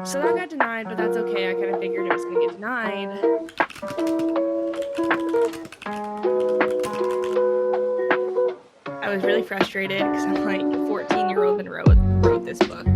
So that got denied, but that's okay. I kind of figured it was going to get denied. I was really frustrated because I'm like, 14-year-old Monroe wrote this book.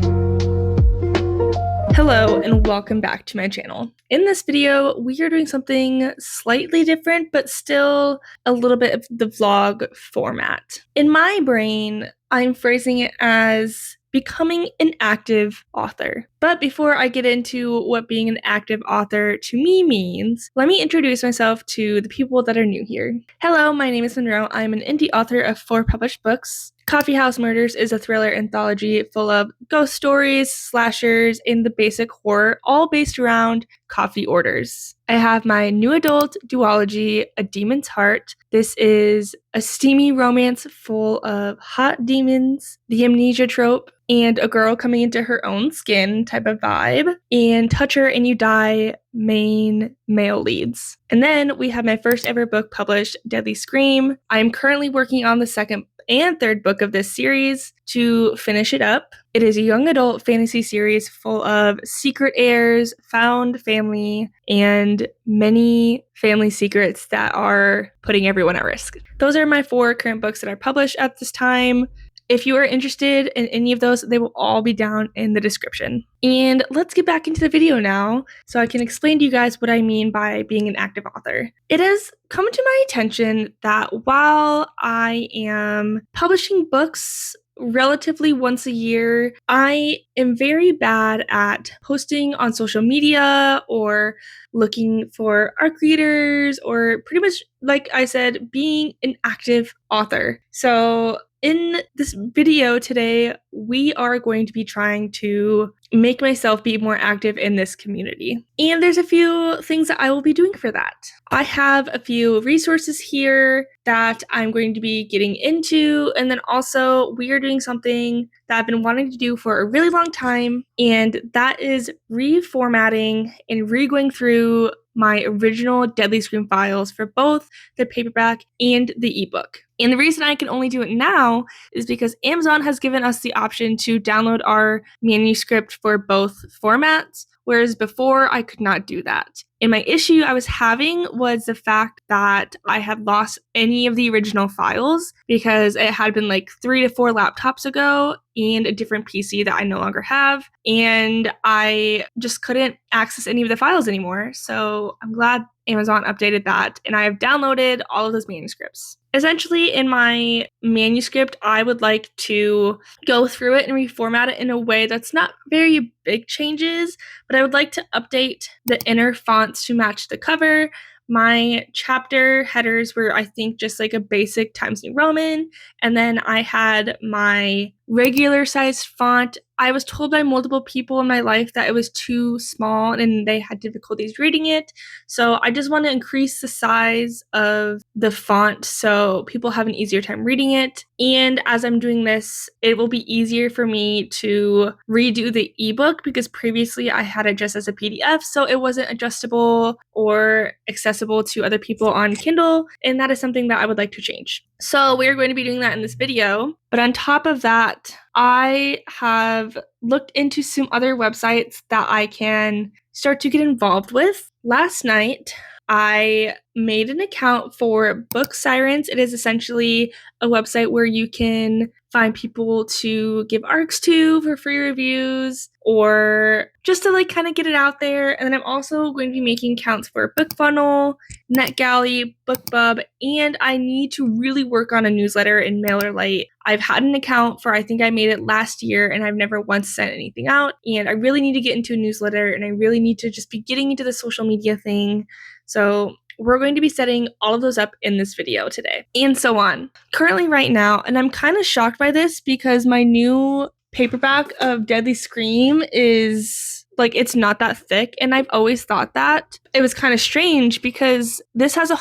Hello and welcome back to my channel. In this video, we are doing something slightly different, but still a little bit of the vlog format. In my brain, I'm phrasing it as becoming an active author. But before I get into what being an active author to me means, let me introduce myself to the people that are new here. Hello, my name is Monroe. I'm an indie author of 4 published books. Coffee House Murders is a thriller anthology full of ghost stories, slashers, and the basic horror, all based around coffee orders. I have my new adult duology, A Demon's Heart. This is a steamy romance full of hot demons, the amnesia trope, and a girl coming into her own skin type of vibe, and Touch Her and You Die main male leads. And then we have my first ever book published, Deadly Scream. I'm currently working on the second and third book of this series to finish it up. It is a young adult fantasy series full of secret heirs, found family, and many family secrets that are putting everyone at risk. Those are my 4 current books that are published at this time. If you are interested in any of those, they will all be down in the description. And let's get back into the video now so I can explain to you guys what I mean by being an active author. It has come to my attention that while I am publishing books relatively once a year, I am very bad at posting on social media or looking for art creators or pretty much, like I said, being an active author. So in this video today, we are going to be trying to make myself be more active in this community. And there's a few things that I will be doing for that. I have a few resources here that I'm going to be getting into. And then also we are doing something that I've been wanting to do for a really long time. And that is reformatting and re-going through my original Deadly Scream files for both the paperback and the ebook. And the reason I can only do it now is because Amazon has given us the option to download our manuscript for both formats, whereas before I could not do that. And my issue I was having was the fact that I had lost any of the original files because it had been like 3 to 4 laptops ago and a different PC that I no longer have. And I just couldn't access any of the files anymore. So I'm glad Amazon updated that. And I have downloaded all of those manuscripts. Essentially, in my manuscript, I would like to go through it and reformat it in a way that's not very big changes, but I would like to update the inner fonts to match the cover. My chapter headers were, I think, just like a basic Times New Roman. And then I had my regular sized font. I was told by multiple people in my life that it was too small and they had difficulties reading it. So I just want to increase the size of the font so people have an easier time reading it. And as I'm doing this, it will be easier for me to redo the ebook because previously I had it just as a PDF, so it wasn't adjustable or accessible to other people on Kindle. And that is something that I would like to change. So we're going to be doing that in this video. But on top of that, I have looked into some other websites that I can start to get involved with. Last night, I made an account for Book Sirens. It is essentially a website where you can find people to give arcs to for free reviews or just to like kind of get it out there. And then I'm also going to be making accounts for BookFunnel, NetGalley, BookBub, and I need to really work on a newsletter in MailerLite. I've had an account for, I think I made it last year, and I've never once sent anything out. And I really need to get into a newsletter, and I really need to just be getting into the social media thing. So we're going to be setting all of those up in this video today, and so on. Currently right now, and I'm kind of shocked by this because my new paperback of Deadly Scream is like, it's not that thick, and I've always thought that. It was kind of strange because this has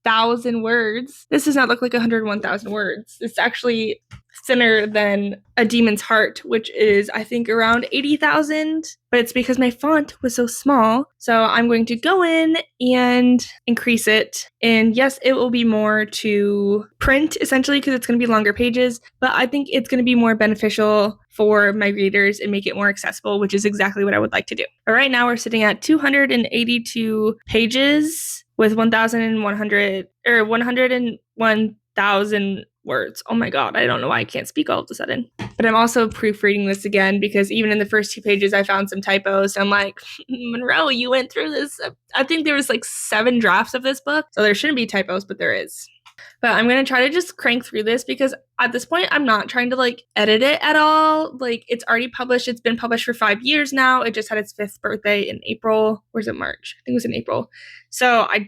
101,000 words. This does not look like 101,000 words. It's actually thinner than A Demon's Heart, which is, I think, around 80,000. But it's because my font was so small. So I'm going to go in and increase it. And yes, it will be more to print, essentially, because it's going to be longer pages. But I think it's going to be more beneficial for my readers and make it more accessible, which is exactly what I would like to do. But right now we're sitting at 282 pages with 1,100 or 101,000 words. Oh my God, I don't know why I can't speak all of a sudden. But I'm also proofreading this again because even in the first 2 pages, I found some typos. I'm like, Monroe, you went through this. I think there was like 7 drafts of this book. So there shouldn't be typos, but there is. But I'm going to try to just crank through this because at this point, I'm not trying to like edit it at all. Like it's already published. It's been published for 5 years now. It just had its 5th birthday in April. Or is it March? I think it was in April. So I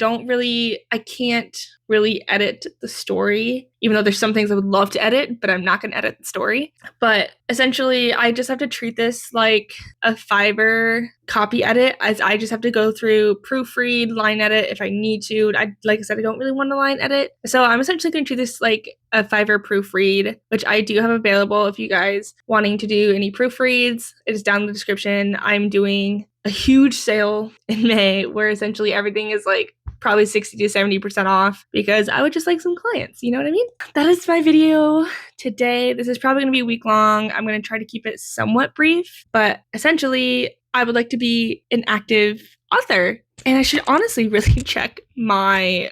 can't really edit the story, even though there's some things I would love to edit, but I'm not going to edit the story. But essentially, I just have to treat this like a Fiverr copy edit, as I just have to go through, proofread, line edit if I need to. Like I said, I don't really want to line edit. So I'm essentially going to treat this like a Fiverr proofread, which I do have available if you guys wanting to do any proofreads. It is down in the description. I'm doing a huge sale in May where essentially everything is like probably 60 to 70% off because I would just like some clients, you know what I mean? That is my video today. This is probably going to be a week long. I'm going to try to keep it somewhat brief, but essentially I would like to be an active author. And I should honestly really check my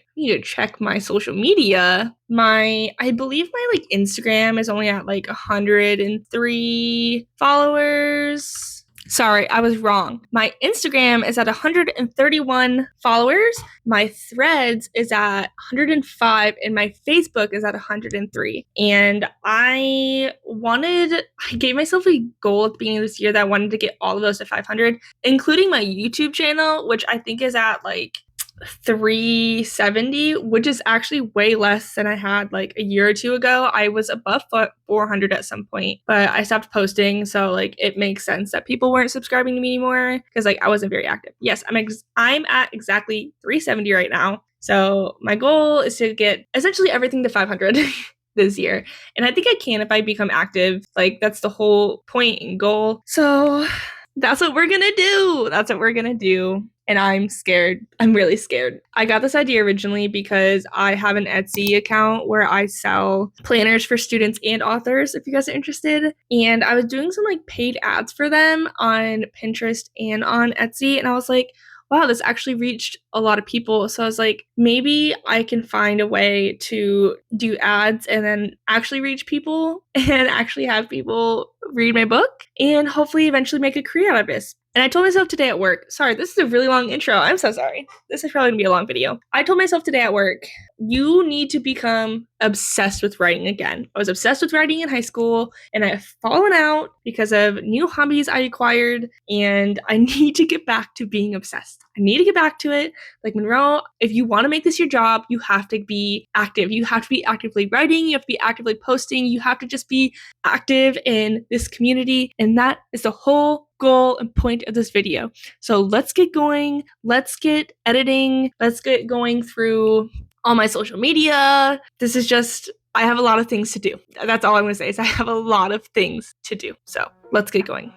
social media. I believe my like Instagram is only at like 103 followers. Sorry, I was wrong. My Instagram is at 131 followers. My Threads is at 105 and my Facebook is at 103. And I gave myself a goal at the beginning of this year that I wanted to get all of those to 500, including my YouTube channel, which I think is at like 370, which is actually way less than I had like a year or 2 ago. I was above 400 at some point, but I stopped posting, so like it makes sense that people weren't subscribing to me anymore because like I wasn't very active. Yes, I'm at exactly 370 right now. So my goal is to get essentially everything to 500 this year, and I think I can if I become active. Like that's the whole point and goal. So that's what we're gonna do. And I'm scared. I'm really scared. I got this idea originally because I have an Etsy account where I sell planners for students and authors, if you guys are interested. And I was doing some like paid ads for them on Pinterest and on Etsy. And I was like, wow, this actually reached a lot of people. So I was like, maybe I can find a way to do ads and then actually reach people and actually have people read my book and hopefully eventually make a career out of this. And I told myself today at work, sorry, this is a really long intro. I'm so sorry. This is probably gonna be a long video. I told myself today at work, you need to become obsessed with writing again. I was obsessed with writing in high school and I've fallen out because of new hobbies I acquired and I need to get back to being obsessed. I need to get back to it. Like Monroe, if you want to make this your job, you have to be active. You have to be actively writing. You have to be actively posting. You have to just be active in this community. And that is the whole goal and point of this video. So let's get going. Let's get editing. Let's get going through all my social media. I have a lot of things to do. That's all I'm going to say is I have a lot of things to do. So let's get going.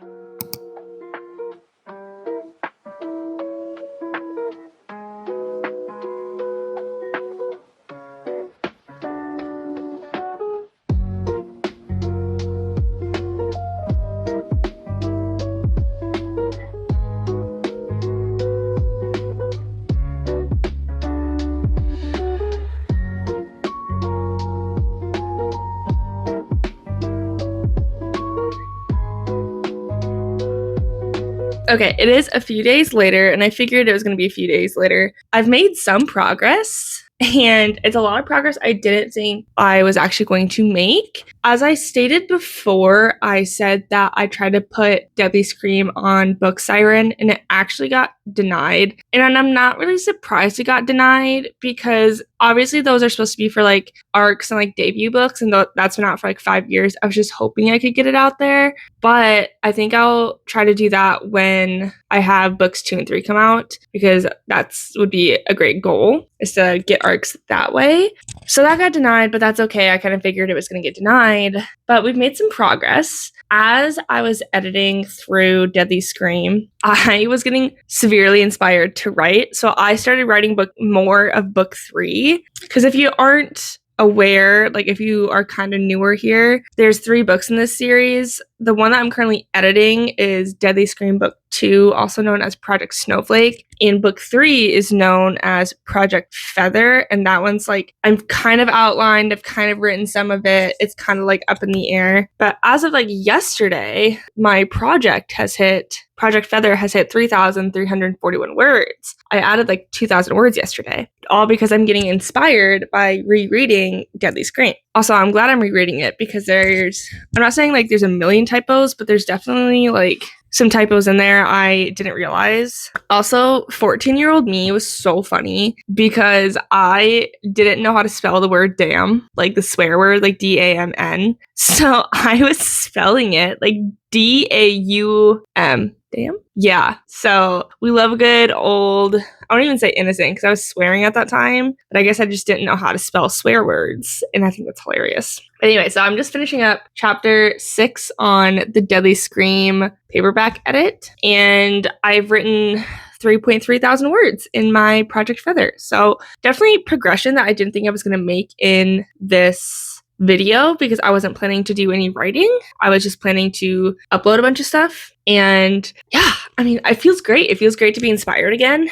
Okay, it is a few days later, and I figured it was going to be a few days later. I've made some progress, and it's a lot of progress I didn't think I was actually going to make. As I stated before, I said that I tried to put Deadly Scream on Book Siren, and it actually got denied. And I'm not really surprised it got denied because obviously those are supposed to be for like arcs and like debut books, and that's been out for like 5 years. I was just hoping I could get it out there, but I think I'll try to do that when I have books 2 and 3 come out, because that's would be a great goal, is to get arcs that way. So that got denied, but that's okay. I kind of figured it was going to get denied, but we've made some progress. As I was editing through Deadly Scream, I was getting severely inspired to write. So I started writing more of book 3, because if you aren't aware, like if you are kind of newer here, there's 3 books in this series. The one that I'm currently editing is Deadly Scream Book 2, also known as Project Snowflake. And book 3 is known as Project Feather. And that one's like, I'm kind of outlined, I've kind of written some of it. It's kind of like up in the air. But as of like yesterday, my Project Feather has hit 3,341 words. I added like 2,000 words yesterday, all because I'm getting inspired by rereading Deadly Scream. Also, I'm glad I'm rereading it, because I'm not saying like there's a million typos, but there's definitely like some typos in there I didn't realize. Also, 14-year-old me was so funny, because I didn't know how to spell the word damn, like the swear word, like DAMN. So I was spelling it like DAUM. Damn. Yeah. So we love a good old, I don't even say innocent, because I was swearing at that time, but I guess I just didn't know how to spell swear words. And I think that's hilarious. Anyway, so I'm just finishing up chapter 6 on the Deadly Scream paperback edit. And I've written 3.3 thousand words in my Project Feather. So definitely progression that I didn't think I was going to make in this video, because I wasn't planning to do any writing. I was just planning to upload a bunch of stuff. And yeah, I mean, it feels great. It feels great to be inspired again.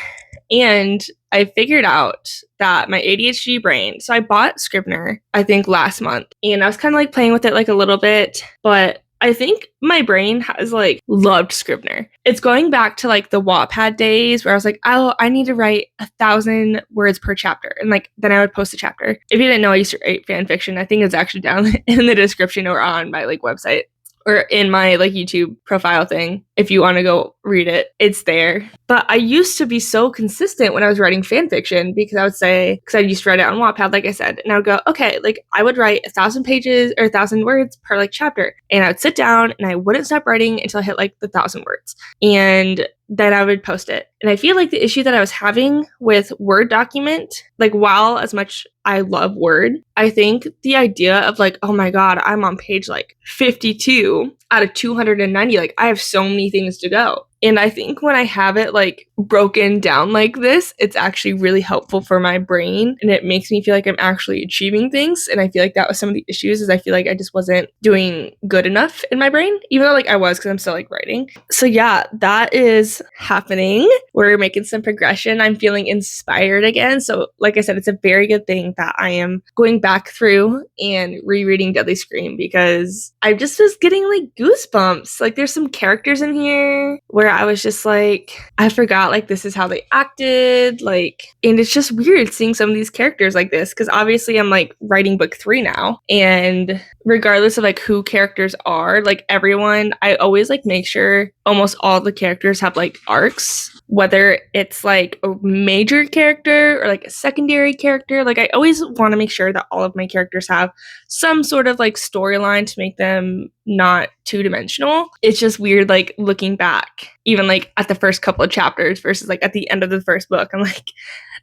And I figured out that my ADHD brain, so I bought Scrivener, I think last month, and I was kind of like playing with it like a little bit, but I think my brain has like loved Scrivener. It's going back to like the Wattpad days where I was like, oh, I need to write 1,000 words per chapter. And like, then I would post a chapter. If you didn't know, I used to write fan fiction. I think it's actually down in the description or on my like website, or in my like YouTube profile thing. If you want to go read it, it's there. But I used to be so consistent when I was writing fan fiction, because I would say, because I used to write it on Wattpad, like I said, and I would go, okay, like I would write 1,000 pages or 1,000 words per like chapter. And I would sit down and I wouldn't stop writing until I hit like the 1,000 words. And then I would post it. And I feel like the issue that I was having with Word document, like while as much I love Word, I think the idea of like, oh my God, I'm on page like 52 out of 290, like I have so many things to go. And I think when I have it like broken down like this, it's actually really helpful for my brain, and it makes me feel like I'm actually achieving things. And I feel like that was some of the issues, is I feel like I just wasn't doing good enough in my brain, even though like I was, because I'm still like writing. So yeah, that is happening. We're making some progression. I'm feeling inspired again. So like I said, it's a very good thing that I am going back through and rereading Deadly Scream, because I just was getting like goosebumps. Like there's some characters in here where I was just like, I forgot like this is how they acted, like, and it's just weird seeing some of these characters like this, because obviously I'm like writing book 3 now, and regardless of like who characters are, like everyone, I always like make sure almost all the characters have like arcs, whether it's like a major character or like a secondary character. Like I always want to make sure that all of my characters have some sort of like storyline to make them not two-dimensional. It's just weird like looking back, even like at the first couple of chapters versus like at the end of the first book. I'm like,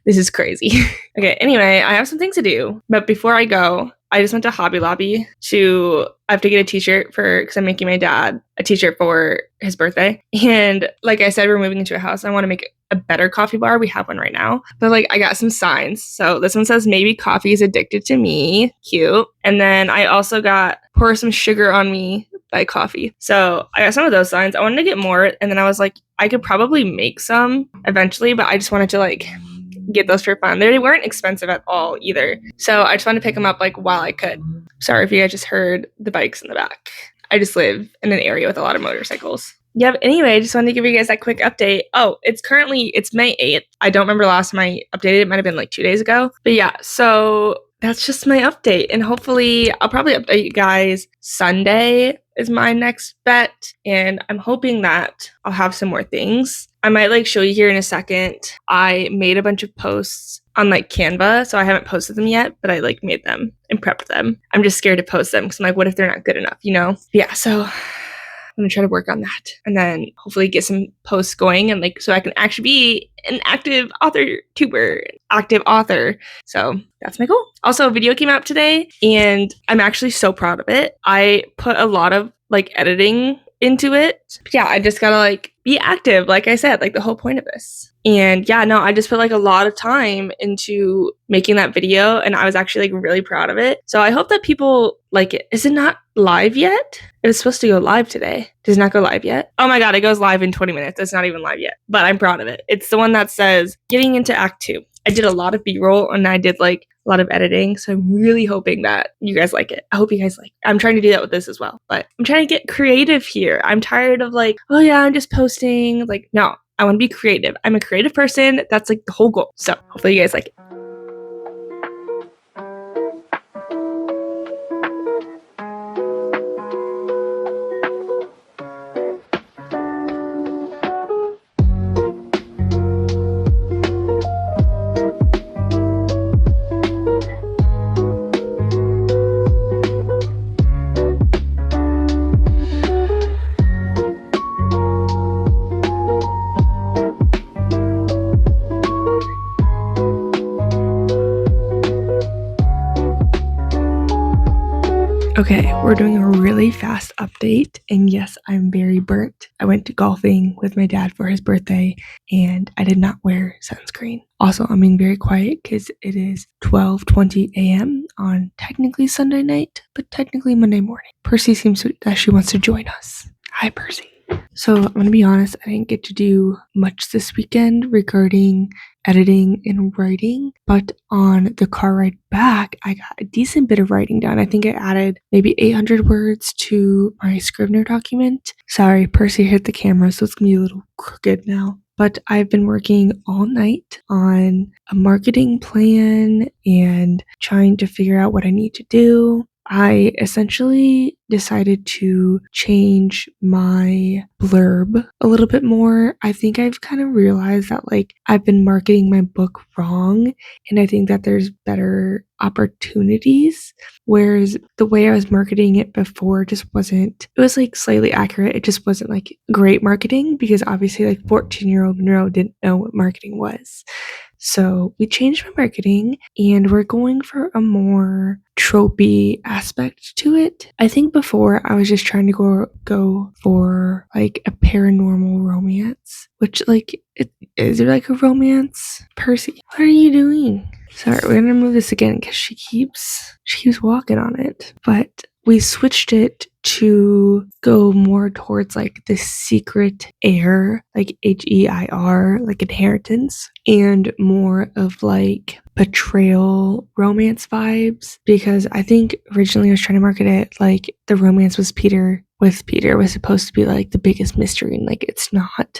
this is crazy. Okay, anyway, I have some things to do, but before I go, I just went to Hobby Lobby I have to get a t-shirt because I'm making my dad a t-shirt for his birthday. And like I said, we're moving into a house. I want to make a better coffee bar. We have one right now. But like I got some signs. So this one says, maybe coffee is addicted to me. Cute. And then I also got pour some sugar on me by coffee. So I got some of those signs. I wanted to get more. And then I was like, I could probably make some eventually, but I just wanted to like get those for fun. They weren't expensive at all either. So I just wanted to pick them up like while I could. Sorry if you guys just heard the bikes in the back. I just live in an area with a lot of motorcycles. Yeah, but anyway, I just wanted to give you guys that quick update. Oh, it's May 8th. I don't remember the last time I updated. It might have been like 2 days ago. But yeah, so that's just my update. And hopefully I'll probably update you guys Sunday is my next bet. And I'm hoping that I'll have some more things. I might like show you here in a second. I made a bunch of posts on like Canva, so I haven't posted them yet, but I like made them and prepped them. I'm just scared to post them because I'm like, what if they're not good enough, you know? Yeah, so I'm gonna try to work on that and then hopefully get some posts going and like so I can actually be an active active author. So that's my goal. Also, a video came out today and I'm actually so proud of it. I put a lot of like editing into it. Yeah, I just gotta like be active, like I said, like the whole point of this. And yeah, no, I just put like a lot of time into making that video and I was actually like really proud of it. So I hope that people like it. Is it not live yet? It was supposed to go live today. Does it not go live yet? Oh my god, it goes live in 20 minutes. It's not even live yet, but I'm proud of it. It's the one that says getting into Act 2. I did a lot of B-roll and I did like a lot of editing, so I'm really hoping that you guys like it. I hope you guys like it. I'm trying to do that with this as well, but I'm trying to get creative here. I'm tired of like, oh yeah, I'm just posting. Like, no, I want to be creative. I'm a creative person. That's like the whole goal. So hopefully you guys like it. Okay, we're doing a really fast update, and yes, I'm very burnt. I went to golfing with my dad for his birthday, and I did not wear sunscreen. Also, I'm being very quiet because it is 12:20 a.m. on technically Sunday night, but technically Monday morning. Percy seems that she wants to join us. Hi, Percy. So I'm gonna be honest, I didn't get to do much this weekend regarding editing and writing, but on the car ride back, I got a decent bit of writing done. I think I added maybe 800 words to my Scrivener document. Sorry, Percy hit the camera, so it's gonna be a little crooked now. But I've been working all night on a marketing plan and trying to figure out what I need to do. I essentially decided to change my blurb a little bit more. I think I've kind of realized that like I've been marketing my book wrong, and I think that there's better opportunities, whereas the way I was marketing it before just wasn't, it was like slightly accurate. It just wasn't like great marketing because obviously like 14-year-old Monroe didn't know what marketing was. So we changed my marketing and we're going for a more tropey aspect to it. I think before I was just trying to go for like a paranormal romance, which like is it like a romance? Percy, what are you doing? Sorry, we're gonna move this again because she keeps walking on it. But we switched it to go more towards like the secret heir, like HEIR, like inheritance, and more of like betrayal romance vibes, because I think originally I was trying to market it like the romance was Peter was supposed to be like the biggest mystery, and like it's not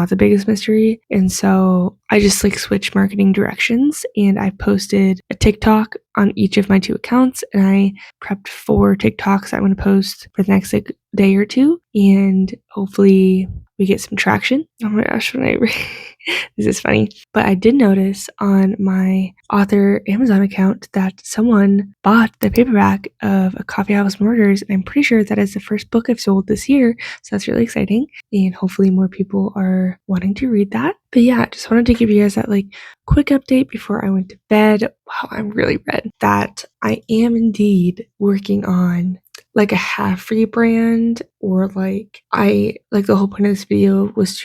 the biggest mystery. And so I just like switched marketing directions and I posted a TikTok on each of my 2 accounts, and I prepped 4 TikToks I'm going to post for the next like day or 2, and hopefully we get some traction. Oh my gosh, this is funny. But I did notice on my author Amazon account that someone bought the paperback of A Coffeehouse Murders, and I'm pretty sure that is the first book I've sold this year, so that's really exciting, and hopefully more people are wanting to read that. But yeah, just wanted to give you guys that like quick update before I went to bed. Wow, I'm really red. That I am indeed working on like a half rebrand, or like the whole point of this video was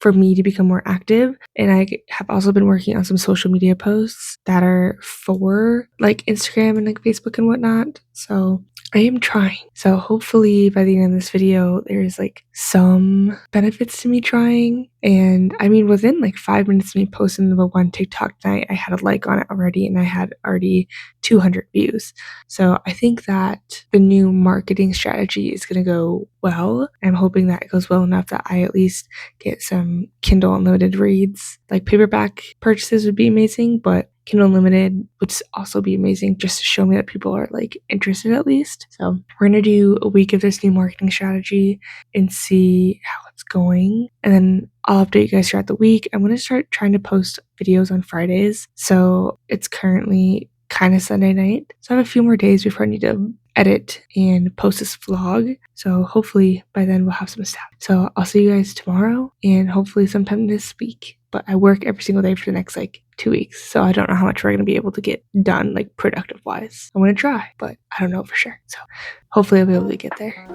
for me to become more active, and I have also been working on some social media posts that are for like Instagram and like Facebook and whatnot. So I am trying. So hopefully by the end of this video, there's like some benefits to me trying. And I mean, within like 5 minutes of me posting the one TikTok tonight, I had a like on it already, and I had already 200 views. So I think that the new marketing strategy is going to go well. I'm hoping that it goes well enough that I at least get some Kindle Unlimited reads. Like paperback purchases would be amazing, but Kindle Unlimited would also be amazing just to show me that people are like interested at least. So we're going to do a week of this new marketing strategy and see how it's going. And then I'll update you guys throughout the week. I'm going to start trying to post videos on Fridays. So it's currently kind of Sunday night. So I have a few more days before I need to edit and post this vlog. So hopefully by then we'll have some stuff. So I'll see you guys tomorrow and hopefully sometime this week. But I work every single day for the next 2 weeks. So I don't know how much we're going to be able to get done productive wise. I'm going to try, but I don't know for sure. So hopefully I'll be able to get there.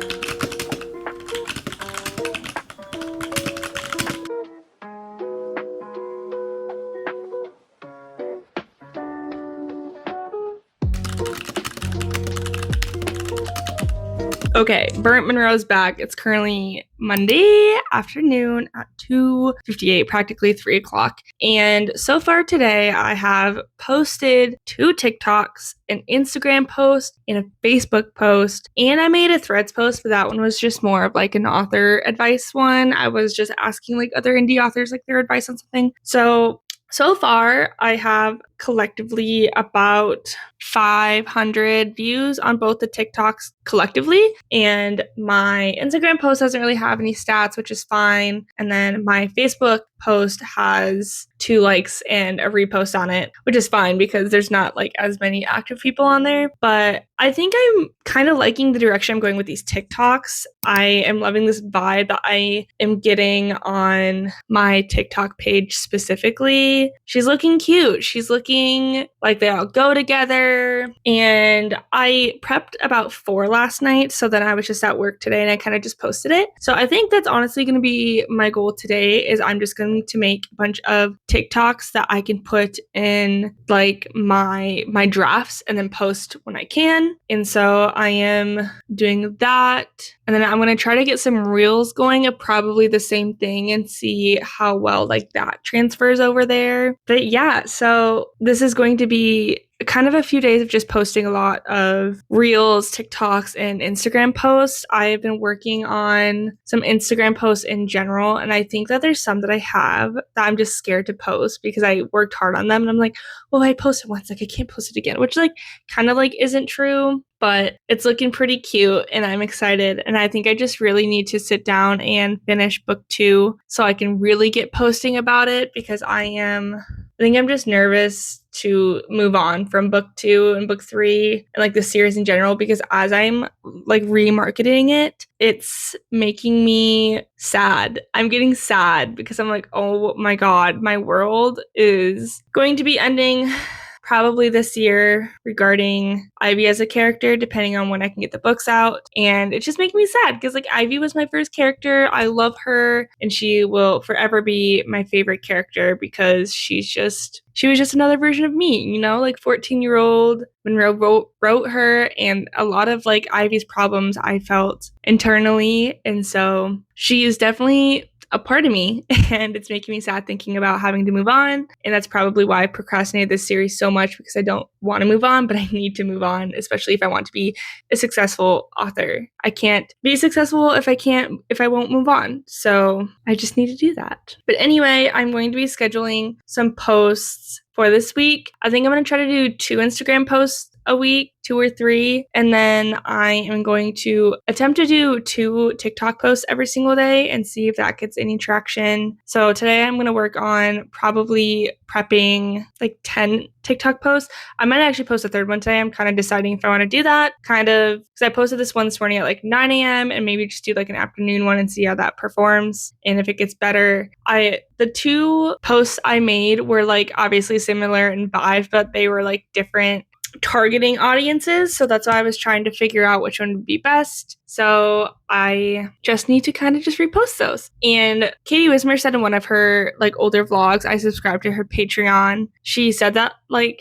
Okay, Burnt Monroe's back. It's currently Monday afternoon at 2:58, practically 3 o'clock. And so far today, I have posted 2 TikToks, an Instagram post, and a Facebook post. And I made a Threads post, but that one was just more of an author advice one. I was just asking other indie authors their advice on something. So far, I have collectively about 500 views on both the TikToks collectively, and my Instagram post doesn't really have any stats, which is fine. And then my Facebook post has 2 likes and a repost on it, which is fine because there's not as many active people on there. But I think I'm kind of liking the direction I'm going with these TikToks. I am loving this vibe that I am getting on my TikTok page specifically. She's looking cute. She's looking like they all go together. And I prepped about 4 last night. So then I was just at work today and I kind of just posted it. So I think that's honestly going to be my goal today is I'm just going to make a bunch of TikToks that I can put in my drafts and then post when I can. And so I am doing that. And then I'm going to try to get some reels going of probably the same thing and see how well that transfers over there. But yeah, so this is going to be kind of a few days of just posting a lot of reels, TikToks, and Instagram posts. I've been working on some Instagram posts in general, and I think that there's some that I have that I'm just scared to post because I worked hard on them, and I'm like, well, I posted once, I can't post it again, which kind of isn't true. But it's looking pretty cute and I'm excited. And I think I just really need to sit down and finish book 2 so I can really get posting about it because I think I'm just nervous to move on from book 2 and book 3 and the series in general because as I'm remarketing it, it's making me sad. I'm getting sad because I'm oh my God, my world is going to be ending probably this year regarding Ivy as a character, depending on when I can get the books out. And it's just making me sad because Ivy was my first character. I love her and she will forever be my favorite character because she was just another version of me, 14-year-old Monroe wrote her and a lot of Ivy's problems I felt internally. And so she is definitely a part of me and it's making me sad thinking about having to move on. And that's probably why I procrastinated this series so much because I don't want to move on, but I need to move on, especially if I want to be a successful author. I can't be successful if I won't move on. So I just need to do that. But anyway, I'm going to be scheduling some posts for this week. I think I'm going to try to do 2 Instagram posts a week, 2 or 3, and then I am going to attempt to do 2 TikTok posts every single day and see if that gets any traction. So today I'm going to work on probably prepping 10 TikTok posts. I might actually post a 3rd one today. I'm kind of deciding if I want to do that because I posted this one this morning at 9 a.m. and maybe just do an afternoon one and see how that performs. And if it gets better, the 2 posts I made were obviously similar in vibe, but they were different targeting audiences. So that's why I was trying to figure out which one would be best. So I just need to kind of just repost those. And Katie Wismer said in one of her older vlogs, I subscribed to her Patreon. She said that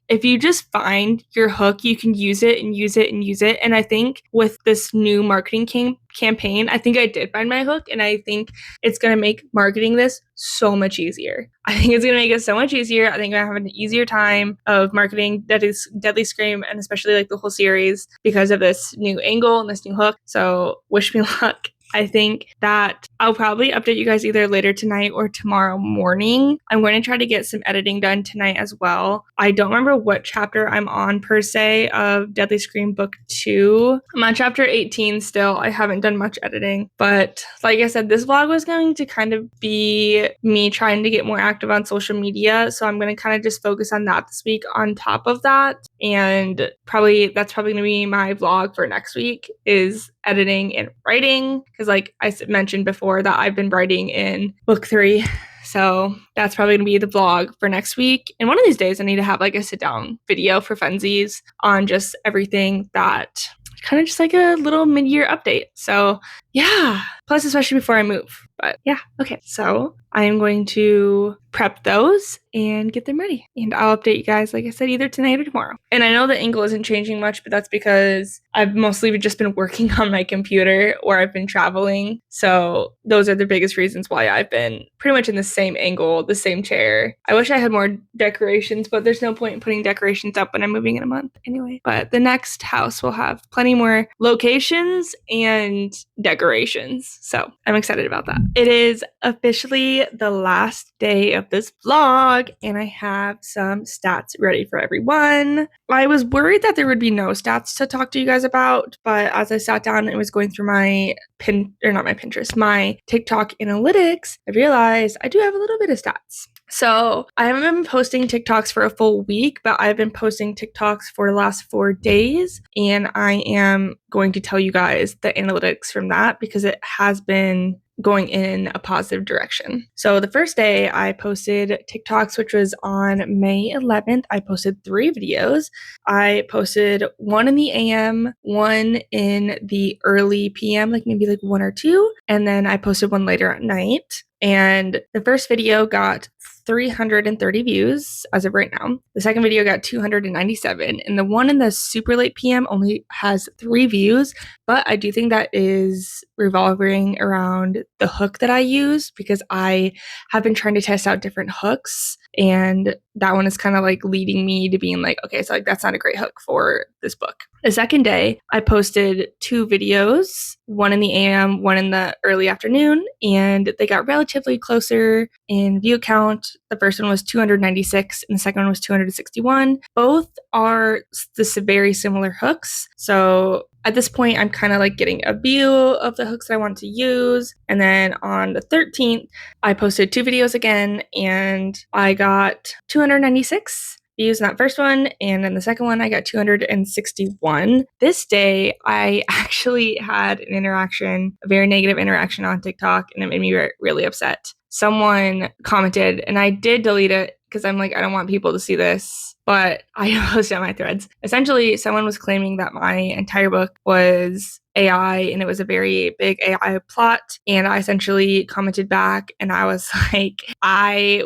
if you just find your hook, you can use it and use it and use it. And I think with this new marketing campaign, I think I did find my hook and I think it's going to make marketing this so much easier. I think it's going to make it so much easier. I think I'm going to have an easier time of marketing that is Deadly Scream and especially the whole series because of this new angle and this new hook. So wish me luck. I think that I'll probably update you guys either later tonight or tomorrow morning. I'm going to try to get some editing done tonight as well. I don't remember what chapter I'm on per se of Deadly Scream Book 2. I'm on chapter 18 still. I haven't done much editing, but like I said, this vlog was going to kind of be me trying to get more active on social media. So I'm going to kind of just focus on that this week on top of that. And that's probably going to be my vlog for next week is editing and writing. Because like I mentioned before that I've been writing in book 3. So that's probably going to be the vlog for next week. And one of these days I need to have like a sit down video for funsies on just everything that kind of just like a little mid-year update. So yeah, plus especially before I move. But yeah, okay. So I am going to prep those and get them ready. And I'll update you guys, like I said, either tonight or tomorrow. And I know the angle isn't changing much, but that's because I've mostly just been working on my computer or I've been traveling. So those are the biggest reasons why I've been pretty much in the same angle, the same chair. I wish I had more decorations, but there's no point in putting decorations up when I'm moving in a month anyway. But the next house will have plenty more locations and decorations. So I'm excited about that. It is officially the last day of this vlog and I have some stats ready for everyone. I was worried that there would be no stats to talk to you guys about, but as I sat down and was going through my my TikTok analytics, I realized I do have a little bit of stats. So I haven't been posting TikToks for a full week, but I've been posting TikToks for the last 4 days. And I am going to tell you guys the analytics from that because it has been going in a positive direction. So the first day I posted TikToks, which was on May 11th, I posted 3 videos. I posted 1 in the AM, 1 in the early PM, like maybe like 1 or 2. And then I posted 1 later at night. And the first video got 330 views as of right now. The second video got 297, and the one in the super late PM only has 3 views, but I do think that is revolving around the hook that I use because I have been trying to test out different hooks, and that one is kind of like leading me to being like, okay, so like that's not a great hook for this book. The second day, I posted 2 videos, 1 in the AM, 1 in the early afternoon, and they got relatively closer in view count. The first one was 296 and the second one was 261. Both are the very similar hooks. So at this point, I'm kind of like getting a view of the hooks I want to use. And then on the 13th, I posted 2 videos again and I got 296 views in that first one, and then the second one I got 261. This day I actually had an interaction, a very negative interaction on TikTok, and it made me really upset. Someone commented, and I did delete it because I'm like, I don't want people to see this, but I posted on my threads. Essentially, someone was claiming that my entire book was AI and it was a very big AI plot. And I essentially commented back and I was like, I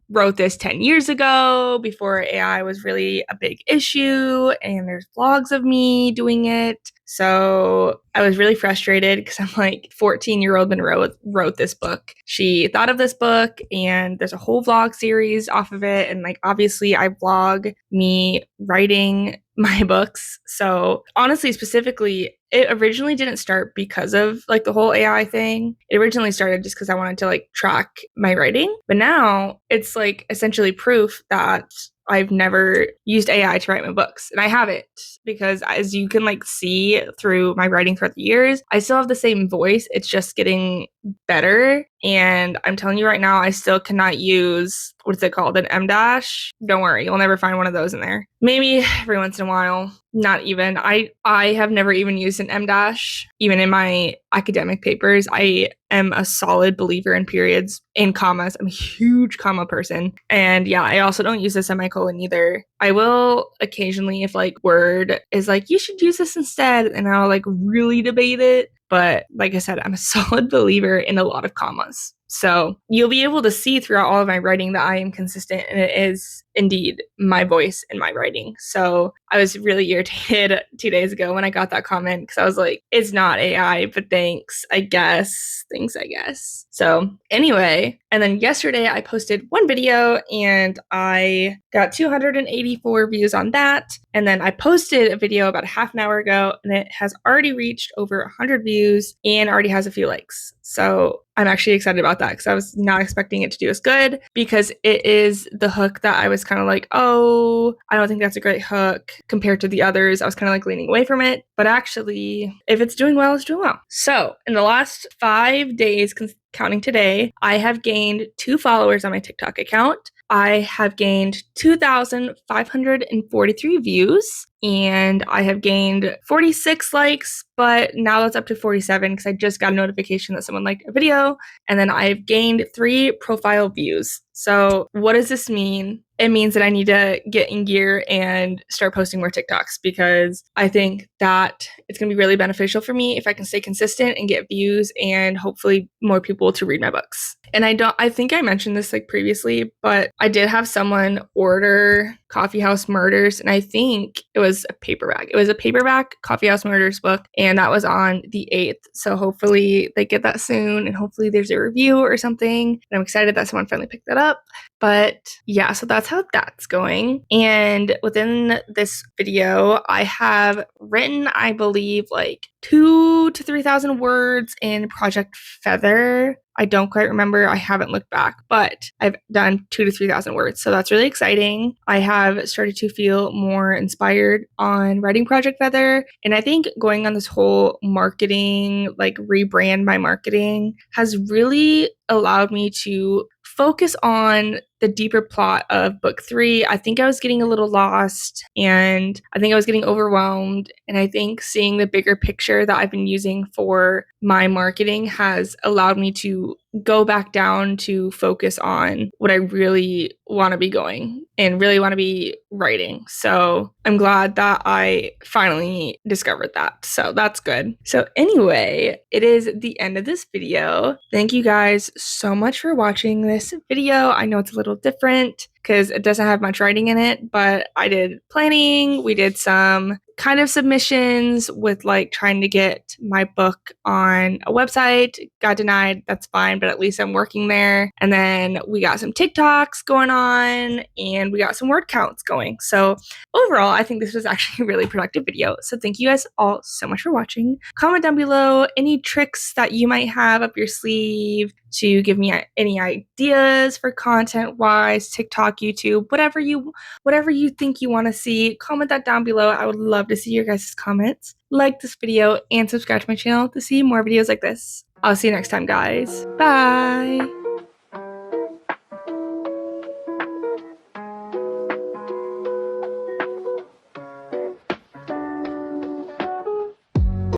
wrote this 10 years ago before AI was really a big issue and there's vlogs of me doing it. So I was really frustrated because I'm like, 14-year-old Monroe wrote this book. She thought of this book and there's a whole vlog series off of it. And like, obviously I vlog me writing my books. So honestly, specifically, it originally didn't start because of like the whole AI thing. It originally started just because I wanted to like track my writing. But now it's like essentially proof that I've never used AI to write my books. And I haven't, because as you can like see through my writing throughout the years, I still have the same voice. It's just getting better. And I'm telling you right now, I still cannot use, what's it called? An M dash. Don't worry, you'll never find one of those in there. Maybe every once in a while. Not even. I have never even used an M dash, even in my academic papers. I am a solid believer in periods and commas. I'm a huge comma person. And yeah, I also don't use a semicolon either. I will occasionally, if like Word is like, you should use this instead, and I'll like really debate it. But like I said, I'm a solid believer in a lot of commas. So you'll be able to see throughout all of my writing that I am consistent, and it is indeed my voice in my writing. So I was really irritated 2 days ago when I got that comment because I was like, it's not AI, but thanks, I guess. Thanks, I guess. So anyway, and then yesterday I posted one video and I got 284 views on that. And then I posted a video about a half an hour ago and it has already reached over 100 views and already has a few likes. So I'm actually excited about that because I was not expecting it to do as good because it is the hook that I was kind of like, oh, I don't think that's a great hook compared to the others. I was kind of like leaning away from it. But actually, if it's doing well, it's doing well. So in the last 5 days, counting today, I have gained 2 followers on my TikTok account. I have gained 2,543 views and I have gained 46 likes, but now that's up to 47 because I just got a notification that someone liked a video. And then I've gained 3 profile views. So what does this mean? It means that I need to get in gear and start posting more TikToks because I think that it's going to be really beneficial for me if I can stay consistent and get views and hopefully more people to read my books. And I think I mentioned this like previously, but I did have someone order Coffeehouse Murders, and I think it was a paperback. It was a paperback Coffeehouse Murders book, and that was on the 8th. So hopefully they get that soon, and hopefully there's a review or something. And I'm excited that someone finally picked that up. But yeah, so that's how that's going. And within this video, I have written, I believe, like 2,000 to 3,000 words in Project Feather. I don't quite remember. I haven't looked back, but I've done 2,000 to 3,000 words. So that's really exciting. I have started to feel more inspired on writing Project Feather. And I think going on this whole marketing, like rebrand my marketing, has really allowed me to focus on the deeper plot of book 3. I think I was getting a little lost and I think I was getting overwhelmed. And I think seeing the bigger picture that I've been using for my marketing has allowed me to go back down to focus on what I really want to be going and really want to be writing. So I'm glad that I finally discovered that. So that's good. So anyway, it is the end of this video. Thank you guys so much for watching this video. I know it's a little different because it doesn't have much writing in it, but I did planning. We did some kind of submissions with like trying to get my book on a website. Got denied. That's fine, but at least I'm working there. And then we got some TikToks going on and we got some word counts going. So overall, I think this was actually a really productive video. So thank you guys all so much for watching. Comment down below any tricks that you might have up your sleeve to give me any ideas for content wise, TikTok, YouTube, whatever you think you want to see. Comment that down below. I would love to see your guys' comments. Like this video and subscribe to my channel to see more videos like this. I'll see you next time, guys. Bye.